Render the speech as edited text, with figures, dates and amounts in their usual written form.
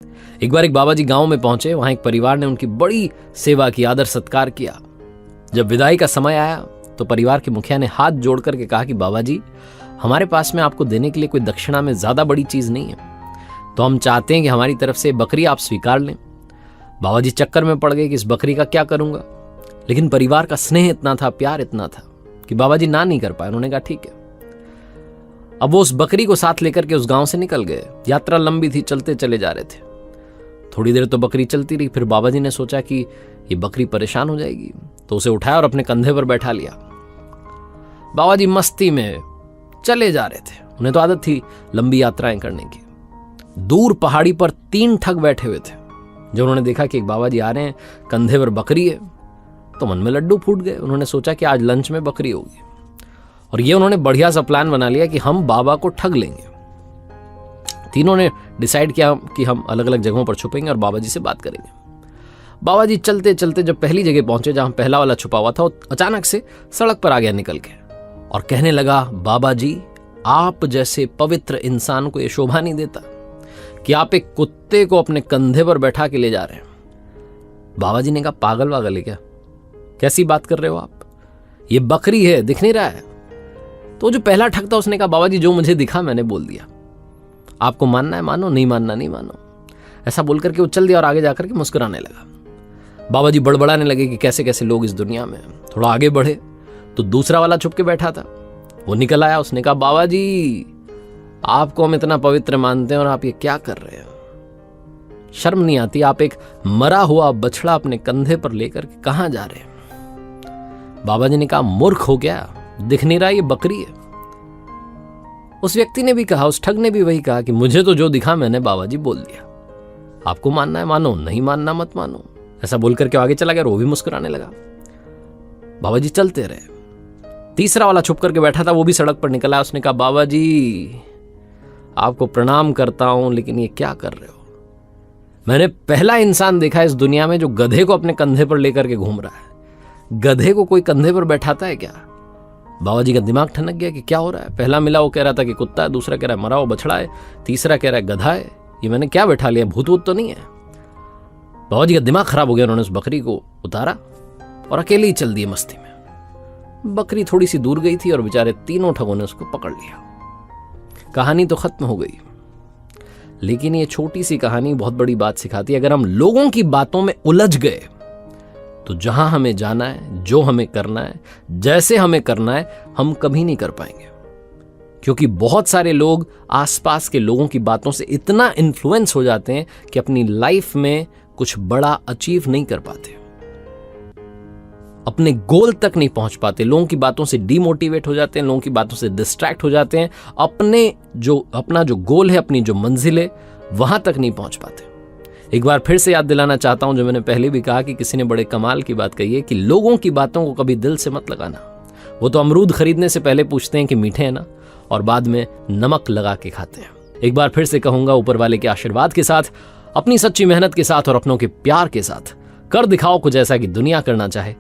एक बार एक बाबा जी गांव में पहुंचे। वहां एक परिवार ने उनकी बड़ी सेवा की, आदर सत्कार किया। जब विदाई का समय आया तो परिवार के मुखिया ने हाथ जोड़ करके कहा कि बाबा जी, हमारे पास में आपको देने के लिए कोई दक्षिणा में ज्यादा बड़ी चीज नहीं है, तो हम चाहते हैं कि हमारी तरफ से बकरी आप स्वीकार लें। बाबा जी चक्कर में पड़ गए कि इस बकरी का क्या करूंगा, लेकिन परिवार का स्नेह इतना था, प्यार इतना था कि बाबा जी ना नहीं कर पाए। उन्होंने कहा ठीक है। अब वो उस बकरी को साथ लेकर के उस गांव से निकल गए। यात्रा लंबी थी, चलते चले जा रहे थे। थोड़ी देर तो बकरी चलती रही, फिर बाबा जी ने सोचा कि ये बकरी परेशान हो जाएगी, तो उसे उठाया और अपने कंधे पर बैठा लिया। बाबा जी मस्ती में चले जा रहे थे। उन्हें तो आदत थी लंबी यात्राएं करने की। दूर पहाड़ी पर 3 ठग बैठे हुए थे। जब उन्होंने देखा कि एक बाबा जी आ रहे हैं, कंधे पर बकरी है, तो मन में लड्डू फूट गए। उन्होंने सोचा कि आज लंच में बकरी होगी, और ये उन्होंने बढ़िया सा प्लान बना लिया कि हम बाबा को ठग लेंगे। तीनों ने डिसाइड किया कि हम अलग अलग जगहों पर छुपेंगे और बाबा जी से बात करेंगे। बाबा जी चलते चलते जब पहली जगह पहुंचे जहां पहला वाला छुपा हुआ था, वो अचानक से सड़क पर आ गया निकल के और कहने लगा, बाबा जी, आप जैसे पवित्र इंसान को यह शोभा नहीं देता कि आप एक कुत्ते को अपने कंधे पर बैठा के ले जा रहे हैं। बाबा जी ने कहा, पागल वागल है क्या, कैसी बात कर रहे हो आप, ये बकरी है, दिख नहीं रहा है। तो जो पहला ठग था उसने कहा, बाबा जी जो मुझे दिखा मैंने बोल दिया, आपको मानना है मानो, नहीं मानना नहीं मानो। ऐसा बोल करके वो चल दिया और आगे जाकर के मुस्कुराने लगा। बाबा जी बड़बड़ाने लगे कि कैसे कैसे लोग इस दुनिया में। थोड़ा आगे बढ़े तो दूसरा वाला छुप के बैठा था, वो निकल आया। उसने कहा, बाबा जी आपको हम इतना पवित्र मानते हैं और आप ये क्या कर रहे हैं, शर्म नहीं आती, आप एक मरा हुआ बछड़ा अपने कंधे पर लेकर के कहां जा रहे हैं। बाबा जी ने कहा, मूर्ख हो गया, दिख नहीं रहा ये बकरी है। उस व्यक्ति ने भी कहा, उस ठग ने भी वही कहा कि मुझे तो जो दिखा मैंने बाबा जी बोल दिया, आपको मानना है मानो, नहीं मानना मत मानो। ऐसा बोल करके आगे चला गया और वो भी मुस्कुराने लगा। बाबा जी चलते रहे। तीसरा वाला छुप करके बैठा था, वो भी सड़क पर निकला। उसने कहा, बाबा जी आपको प्रणाम करता हूं, लेकिन ये क्या कर रहे हो, मैंने पहला इंसान देखा इस दुनिया में जो गधे को अपने कंधे पर लेकर के घूम रहा है। गधे को कोई कंधे पर बैठाता है क्या। बाबा जी का दिमाग ठनक गया कि क्या हो रहा है। पहला मिला वो कह रहा था कि कुत्ता है, दूसरा कह रहा है मरा हुआ बछड़ा है, तीसरा कह रहा है गधा है। ये मैंने क्या बैठा लिया, भूत वूत तो नहीं है। बाबा जी का दिमाग खराब हो गया। उन्होंने उस बकरी को उतारा और अकेले ही चल दिए मस्ती में। बकरी थोड़ी सी दूर गई थी और बेचारे तीनों ठगों ने उसको पकड़ लिया। कहानी तो खत्म हो गई, लेकिन ये छोटी सी कहानी बहुत बड़ी बात सिखाती है। अगर हम लोगों की बातों में उलझ गए तो जहां हमें जाना है, जो हमें करना है, जैसे हमें करना है, हम कभी नहीं कर पाएंगे। क्योंकि बहुत सारे लोग आसपास के लोगों की बातों से इतना इन्फ्लुएंस हो जाते हैं कि अपनी लाइफ में कुछ बड़ा अचीव नहीं कर पाते, अपने गोल तक नहीं पहुंच पाते, लोगों की बातों से डीमोटिवेट हो जाते हैं, लोगों की बातों से डिस्ट्रैक्ट हो जाते हैं, अपना जो गोल है, अपनी जो मंजिल है, वहां तक नहीं पहुंच पाते। एक बार फिर से याद दिलाना चाहता हूं, जो मैंने पहले भी कहा कि किसी ने बड़े कमाल की बात कही है कि लोगों की बातों को कभी दिल से मत लगाना। वो तो अमरूद खरीदने से पहले पूछते हैं कि मीठे हैं ना, और बाद में नमक लगा के खाते हैं। एक बार फिर से कहूंगा, ऊपर वाले के आशीर्वाद के साथ, अपनी सच्ची मेहनत के साथ और अपनों के प्यार के साथ कर दिखाओ कुछ ऐसा कि दुनिया करना चाहे